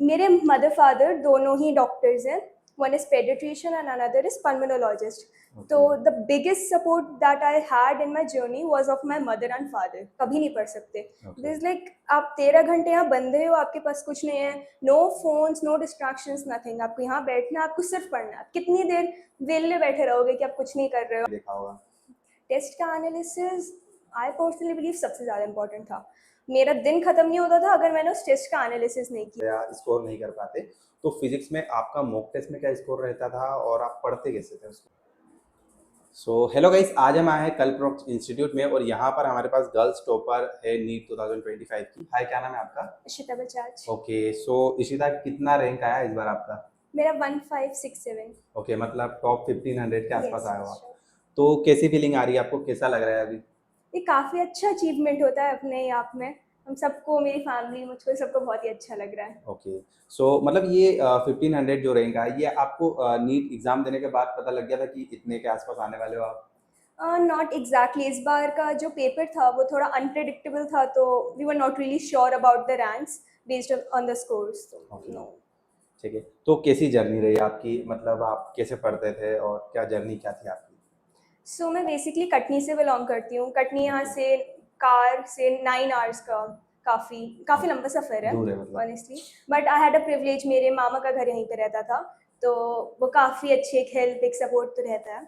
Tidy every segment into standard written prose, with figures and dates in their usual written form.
मेरे mother father दोनों ही डॉक्टर्स हैं. One is paediatrician and another is pulmonologist. तो the biggest support that I had in my journey was of my mother and father. कभी नहीं पढ़ सकते. दिस लाइक आप 13 घंटे यहाँ बंधे हो, आपके पास कुछ नहीं है, no phones, no distractions, nothing. आपको यहाँ बैठना, आपको सिर्फ पढ़ना है. आप कितनी देर वेले बैठे रहोगे कि आप कुछ नहीं कर रहे हो. देखा होगा टेस्ट का एनालिसिस आई पर्सनली बिलीव सबसे ज़्यादा इंपॉर्टेंट था. मेरा दिन खत्म नहीं होता था अगर मैंने उस टेस्ट का एनालिसिस नहीं किया. या स्कोर नहीं कर पाते, तो फिजिक्स में आपका मॉक टेस्ट में क्या स्कोर रहता था और आप पढ़ते कैसे थे उसको? सो हेलो गाइस, आज हम आए हैं कल्प्रोक्स इंस्टीट्यूट में और यहाँ पर हमारे पास गर्ल्स टॉपर है नीट 2025 की. हाय, क्या नाम है आपका? इशिता बजाज. ओके, सो इशिता, कितना रैंक आया इस बार आपका? मेरा 1567. ओके, मतलब टॉप 1500 के आसपास Yes, आए हो आप. sure. तो कैसी फीलिंग आ रही है आपको, कैसा लग रहा है अभी? ये काफ़ी अच्छा अचीवमेंट होता है अपने आप में. हम सबको, मेरी फैमिली, मुझको सबको बहुत ही अच्छा लग रहा है. ओके, सो मतलब ये 1500 जो रैंक है, ये आपको नीट एग्जाम देने के बाद पता लग गया था कि इतने के आसपास आने वाले हो आप? Not exactly. इस बार का जो पेपर था वो थोड़ा अनप्रेडिक्टेबल था, तो we were not really sure about the ranks based on the scores. No. ठीक है, तो कैसी जर्नी रही आपकी, मतलब आप कैसे पढ़ते थे और क्या जर्नी क्या थी आपकी? सो मैं बेसिकली कटनी से बिलोंग करती हूँ. कटनी यहाँ से कार से 9 आवर्स का काफ़ी काफ़ी लंबा सफ़र है दूर है मतलब. Honestly. But I had a privilege, मेरे मामा का घर यहीं पे रहता था, तो वो काफ़ी अच्छी एक हेल्प, एक सपोर्ट तो रहता है.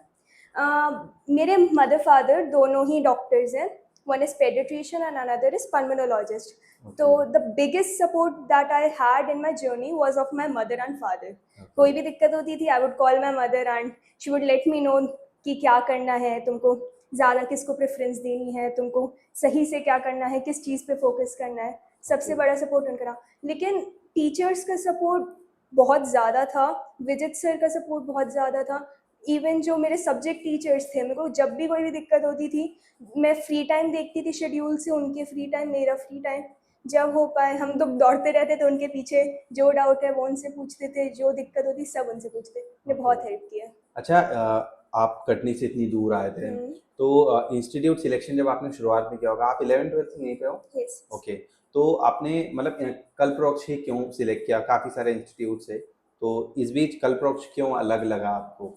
मेरे मदर फादर दोनों ही डॉक्टर्स हैं. One is paediatrician and another is pulmonologist. तो the biggest support that I had in my journey was of my mother and father. कोई भी दिक्कत होती थी, I would call my mother and she would let me know कि क्या करना है, तुमको ज़्यादा किसको प्रेफरेंस देनी है, तुमको सही से क्या करना है, किस चीज़ पे फोकस करना है. सबसे बड़ा सपोर्ट उनका. लेकिन टीचर्स का सपोर्ट बहुत ज़्यादा था. विजित सर का सपोर्ट बहुत ज़्यादा था. इवन जो मेरे सब्जेक्ट टीचर्स थे, मेरे को जब भी कोई भी दिक्कत होती थी, मैं फ्री टाइम देखती थी शेड्यूल से, उनके फ्री टाइम, मेरा फ्री टाइम, जब हो पाए हम तो दौड़ते रहते थे उनके पीछे. जो डाउट है वो उनसे पूछते थे, जो दिक्कत होती सब उनसे पूछते. ने बहुत हेल्प किया. अच्छा, आप कटनी से इतनी दूर आए थे, तो इंस्टीट्यूट सिलेक्शन जब आपने शुरुआत में किया होगा, आप 11th 12th यहीं पे हो? Yes. ओके, तो आपने मतलब कल्प्रोक्स ही क्यों सिलेक्ट किया? काफ़ी सारे इंस्टीट्यूट से, तो इस बीच कल्प्रोक्स क्यों अलग लगा आपको?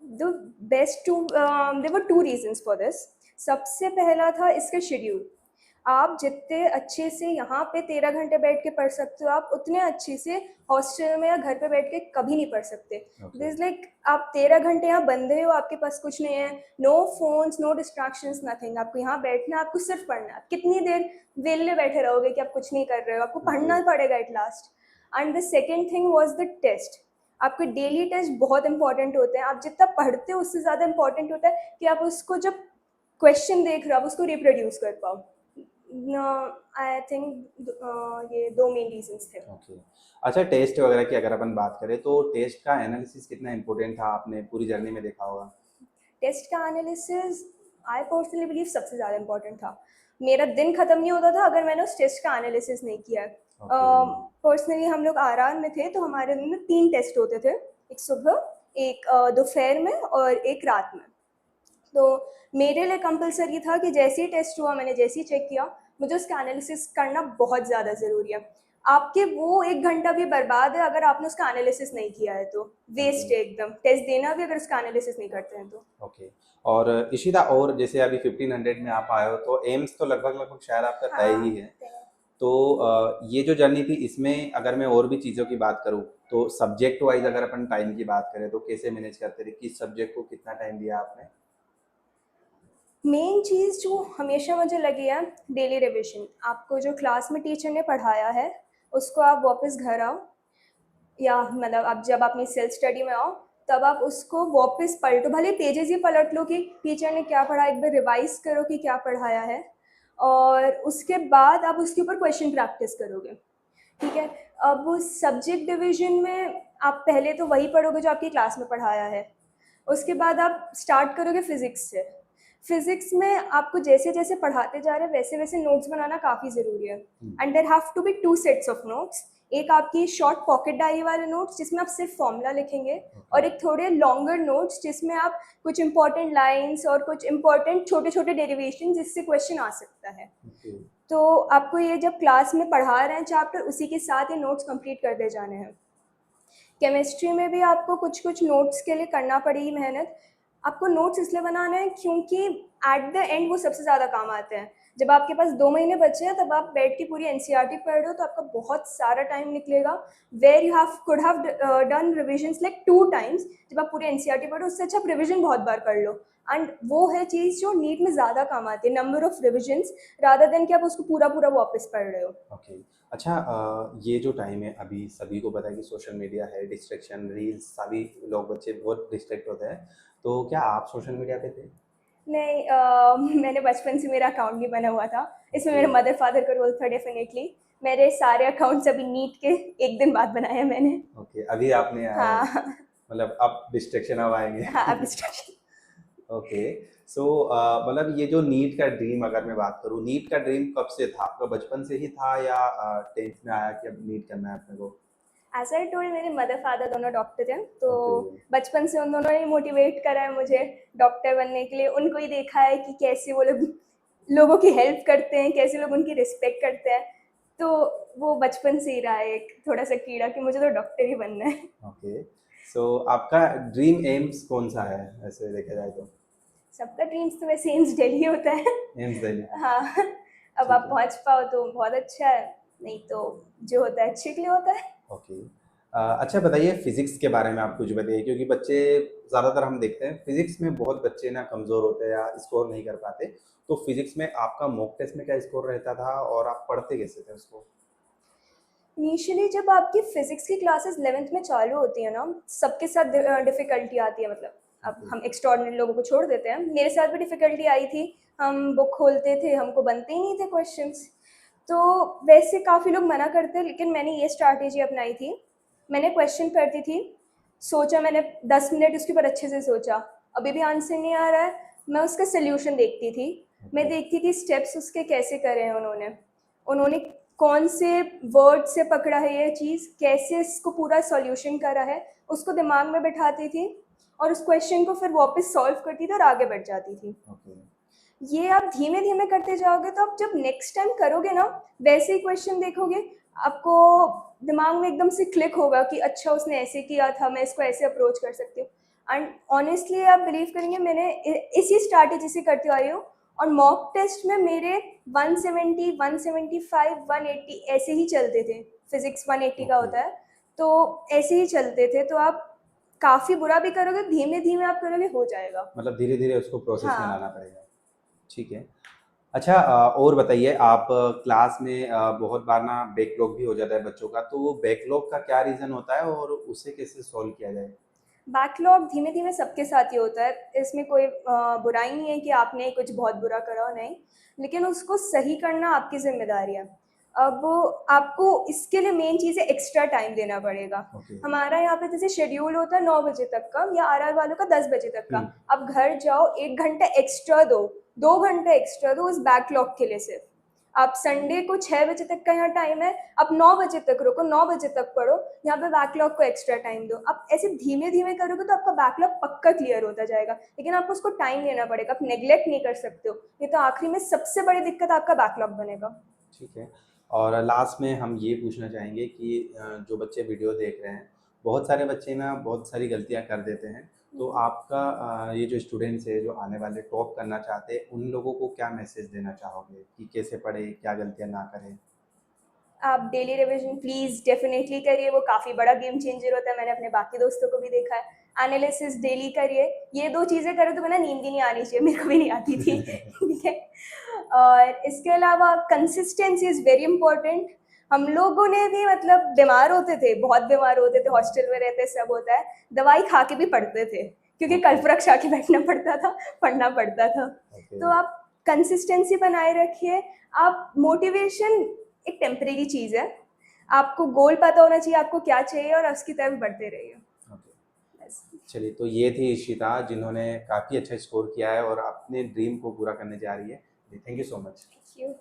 The best two, there were two reasons for this. सबसे पहला था इसका शेड्यूल. आप जितने अच्छे से यहाँ पे 13 घंटे बैठ के पढ़ सकते हो, आप उतने अच्छे से हॉस्टल में या घर पे बैठ के कभी नहीं पढ़ सकते. दिस लाइक आप 13 घंटे यहाँ बंधे हो, आपके पास कुछ नहीं है, no phones, no distractions, nothing. आपको यहाँ बैठना, आपको सिर्फ पढ़ना है. आप कितनी देर वेले बैठे रहोगे कि आप कुछ नहीं कर रहे हो, आपको पढ़ना पड़ेगा at last. And the second thing was the test. आपके डेली टेस्ट बहुत इंपॉर्टेंट होते हैं. आप जितना पढ़ते हो उससे ज़्यादा इंपॉर्टेंट होता है कि आप उसको जब क्वेश्चन देख रहे हो आप उसको रिप्रोड्यूस कर पाओ. आई थिंक ये दो मेन रीजंस थे. ओके, अच्छा, टेस्ट वगैरह की अगर अपन बात करें तो टेस्ट का एनालिसिस कितना इम्पोर्टेंट था, आपने पूरी जर्नी में देखा होगा? टेस्ट का एनालिसिस आई पर्सनली बिलीव सबसे ज़्यादा इंपॉर्टेंट था. मेरा दिन खत्म नहीं होता था अगर मैंने उस टेस्ट का एनालिसिस नहीं किया. पर्सनली हम लोग आरआर में थे, तो हमारे दिन में 3 टेस्ट होते थे. एक सुबह, एक दोपहर में और एक रात में. तो मेरे लिए कंपलसरी था कि जैसे ही टेस्ट हुआ, मैंने जैसे ही चेक किया, मुझे उसका एनालिसिस करना बहुत ज़्यादा ज़रूरी है. आपके वो 1 घंटा भी बर्बाद है अगर आपने उसका एनालिसिस नहीं किया है, तो वेस्ट है एकदम. टेस्ट देना भी अगर उसका एनालिसिस नहीं करते हैं तो. ओके, और इशिता, और जैसे अभी 1500 में आप आए हो, तो एम्स तो लगभग लगभग शायद आपका तय ही है. तो ये जो जर्नी थी, इसमें अगर मैं और भी चीज़ों की बात करूँ, तो सब्जेक्ट वाइज अगर अपन टाइम की बात करें तो कैसे मैनेज करते थे, किस सब्जेक्ट को कितना टाइम दिया आपने? मेन चीज़ जो हमेशा मुझे लगी है, डेली रिविजन. आपको जो क्लास में टीचर ने पढ़ाया है उसको आप वापस घर आओ, या मतलब आप जब अपनी सेल्फ स्टडी में आओ तब आप उसको वापस पलटो. भले पेजेस ही पलट लो कि टीचर ने क्या पढ़ा, एक बार रिवाइज करो कि क्या पढ़ाया है, और उसके बाद आप उसके ऊपर क्वेश्चन प्रैक्टिस करोगे. ठीक है. अब उस सब्जेक्ट डिवीजन में आप पहले तो वही पढ़ोगे जो आपकी क्लास में पढ़ाया है. उसके बाद आप स्टार्ट करोगे फिजिक्स से. फिजिक्स में आपको जैसे जैसे पढ़ाते जा रहे हैं वैसे वैसे नोट्स बनाना काफ़ी ज़रूरी है. And there have to be 2 sets of notes. एक आपकी शॉर्ट पॉकेट डायरी वाले नोट्स जिसमें आप सिर्फ फॉर्मूला लिखेंगे, और एक थोड़े लॉन्गर नोट्स जिसमें आप कुछ इंपॉर्टेंट लाइंस और कुछ इंपॉर्टेंट छोटे छोटे डेरिवेशन जिससे क्वेश्चन आ सकता है. तो आपको ये जब क्लास में पढ़ा रहे हैं चैप्टर, उसी के साथ ये नोट्स कंप्लीट करते जाने हैं। केमिस्ट्री में भी आपको कुछ कुछ नोट्स के लिए करना पड़ेगी मेहनत। आपको नोट्स इसलिए बनाना है क्योंकि एट द एंड वो सबसे ज़्यादा काम आते हैं। जब आपके पास 2 महीने बचे हैं तब आप बैठ के पूरी एनसीईआरटी पढ़ रहे हो, तो आपका बहुत सारा टाइम निकलेगा, where you have could have done revisions like 2 times. जब आप पूरी एनसीईआरटी पढ़ो, उससे अच्छा आप रिविजन बहुत बार कर लो। एंड वो है चीज़ जो नीट में ज़्यादा काम आती है, number of revisions, rather than कि आप उसको पूरा पूरा वापस पढ़ रहे हो। ओके। अच्छा, ये जो टाइम है अभी सभी को पता है कि सोशल मीडिया है, डिस्ट्रैक्शन, रील्स, सभी लोग बच्चे बहुत डिस्ट्रैक्ट होते हैं। तो क्या आप सोशल मीडिया पे थे? नहीं, मैंने बचपन से मेरा अकाउंट नहीं बना हुआ था। इसमें मेरे ओके। मदर फादर का रोल था डेफिनेटली। मेरे सारे अकाउंट्स अभी नीट के 1 दिन बाद बनाए हैं मैंने। ओके, अभी आपने आए हो, हाँ। मतलब अब डिस्ट्रैक्शन अब आएंगे। हाँ, अब डिस्ट्रैक्शन। ओके। सो मतलब ये जो नीट का ड्रीम, अगर मैं बात करूँ, नीट का ड्रीम कब से था आपका? बचपन से ही था या 10th में आया कि अब नीट करना है अपने को? एज़ आई टोल्ड, मेरे मदर फादर दोनों डॉक्टर हैं, तो ओके। बचपन से उन दोनों ने मोटिवेट करा है मुझे डॉक्टर बनने के लिए। उनको ही देखा है कि कैसे वो लोग लोगों की हेल्प करते हैं, कैसे लोग उनकी रिस्पेक्ट करते हैं। तो वो बचपन से ही रहा है एक थोड़ा-सा कीड़ा कि मुझे तो डॉक्टर ही बनना है। ओके। सो आपका ड्रीम एम्स कौन सा है ऐसे देखा जाए तो? सबका ड्रीम्स तो वैसे एम्स दिल्ली होता है। एम्स दिल्ली। हाँ, अब ठीक आप है। पहुँच पाओ तो बहुत अच्छा है, नहीं तो जो होता है अच्छे के लिए होता है। ओके। अच्छा बताइए, फिजिक्स के बारे में आप कुछ बताइए, क्योंकि बच्चे ज़्यादातर हम देखते हैं फिजिक्स में बहुत बच्चे ना कमज़ोर होते हैं या स्कोर नहीं कर पाते। तो फिजिक्स में आपका मॉक टेस्ट में क्या स्कोर रहता था और आप पढ़ते कैसे थे उसको? इनिशियली जब आपकी फिजिक्स की क्लासेस 11th में चालू होती है ना, सबके साथ डिफ़िकल्टी आती है, मतलब अब ओके। हम एक्स्ट्राऑर्डिनरी लोगों को छोड़ देते हैं, मेरे साथ भी डिफ़िकल्टी आई थी। हम बुक खोलते थे, हमको बनते ही नहीं थे क्वेश्चंस। तो वैसे काफ़ी लोग मना करते, लेकिन मैंने ये स्ट्रैटेजी अपनाई थी। मैंने क्वेश्चन पढ़ती थी, सोचा मैंने 10 मिनट उसके ऊपर अच्छे से सोचा, अभी भी आंसर नहीं आ रहा है, मैं उसका सॉल्यूशन देखती थी। मैं ओके। देखती थी स्टेप्स उसके कैसे करे हैं उन्होंने। उन्होंने कौन से वर्ड से पकड़ा है ये चीज़, कैसे इसको पूरा सॉल्यूशन करा है, उसको दिमाग में बिठाती थी और उस क्वेश्चन को फिर वापस सॉल्व करती थी और आगे बढ़ जाती थी। ओके। ये आप धीमे-धीमे करते जाओगे तो आप जब नेक्स्ट टाइम करोगे ना, वैसे ही क्वेश्चन देखोगे, आपको दिमाग में एकदम से क्लिक होगा कि अच्छा उसने ऐसे किया था, मैं इसको ऐसे अप्रोच कर सकती हूँ। एंड ऑनेस्टली आप बिलीव करेंगे, मैंने इसी स्ट्रैटेजी से करती आ रही हूँ, और मॉक टेस्ट में मेरे 170, 175, 180 ऐसे ही चलते थे। फिजिक्स 180 का ओके। होता है, तो ऐसे ही चलते थे। तो आप काफ़ी बुरा भी करोगे, धीमे-धीमे आप करोगे, हो जाएगा। मतलब धीरे-धीरे उसको प्रोसेस में लाना हाँ। पड़ेगा। ठीक है। अच्छा, और बताइए, आप क्लास में बहुत बार ना बैकलॉग भी हो जाता है बच्चों का, तो वो बैकलॉग का क्या रीज़न होता है और उसे कैसे सॉल्व किया जाए? बैकलॉग धीमे-धीमे सबके साथ ही होता है, इसमें कोई बुराई नहीं है कि आपने कुछ बहुत बुरा करा हो, नहीं। लेकिन उसको सही करना आपकी ज़िम्मेदारी है। अब आपको इसके लिए मेन चीज़ है, एक्स्ट्रा टाइम देना पड़ेगा। ओके। हमारा यहाँ पे जैसे शेड्यूल होता है 9 बजे तक का, या आरआर वालों का 10 बजे तक का। हुँ। अब घर जाओ, 1 घंटा एक्स्ट्रा दो, 2 घंटे एक्स्ट्रा दो उस बैकलॉग के लिए सिर्फ। आप संडे को 6 बजे तक का यहाँ टाइम है, आप 9 बजे तक रुको, 9 बजे तक पढ़ो, यहाँ पे बैकलॉग को एक्स्ट्रा टाइम दो। आप ऐसे धीमे-धीमे करोगे तो आपका बैकलॉग पक्का क्लियर होता जाएगा, लेकिन आपको उसको टाइम देना पड़ेगा, आप नेग्लेक्ट नहीं कर सकते हो, नहीं तो आखिरी में सबसे बड़ी दिक्कत आपका बैकलॉग बनेगा। ठीक है। और लास्ट में हम ये पूछना चाहेंगे कि जो बच्चे वीडियो देख रहे हैं, बहुत सारे बच्चे ना बहुत सारी गलतियाँ कर देते हैं। तो आपका ये जो स्टूडेंट्स है जो आने वाले टॉप करना चाहते हैं, उन लोगों को क्या मैसेज देना चाहोगे कि कैसे पढ़ें, क्या गलतियाँ ना करें? आप डेली रिवीजन प्लीज़ डेफ़िनेटली करिए, वो काफ़ी बड़ा गेम चेंजर होता है, मैंने अपने बाकी दोस्तों को भी देखा है। एनालिसिस डेली करिए, ये 2 चीज़ें करो तो वरना नींद ही नहीं आनी चाहिए, मेरे को भी नहीं आती थी। ठीक है? और इसके अलावा कंसिस्टेंसी इज़ वेरी इम्पोर्टेंट। हम लोगों ने भी मतलब बीमार होते थे, बहुत बीमार होते थे, हॉस्टल में रहते, सब होता है। दवाई खा के भी पढ़ते थे, क्योंकि ओके। कल्प-वृक्ष आके बैठना पड़ता था, पढ़ना पड़ता था। ओके। तो आप कंसिस्टेंसी बनाए रखिए। आप मोटिवेशन एक टेम्परेरी चीज़ है। आपको गोल पता होना चाहिए, आपको क्या चाहिए, और उसकी तरफ बढ़ते रहिए। ओके। बस। चलिए, तो ये थी इशिता, जिन्होंने काफ़ी अच्छा स्कोर किया है और अपने ड्रीम को पूरा करने जा रही है। Thank you so much. Thank you.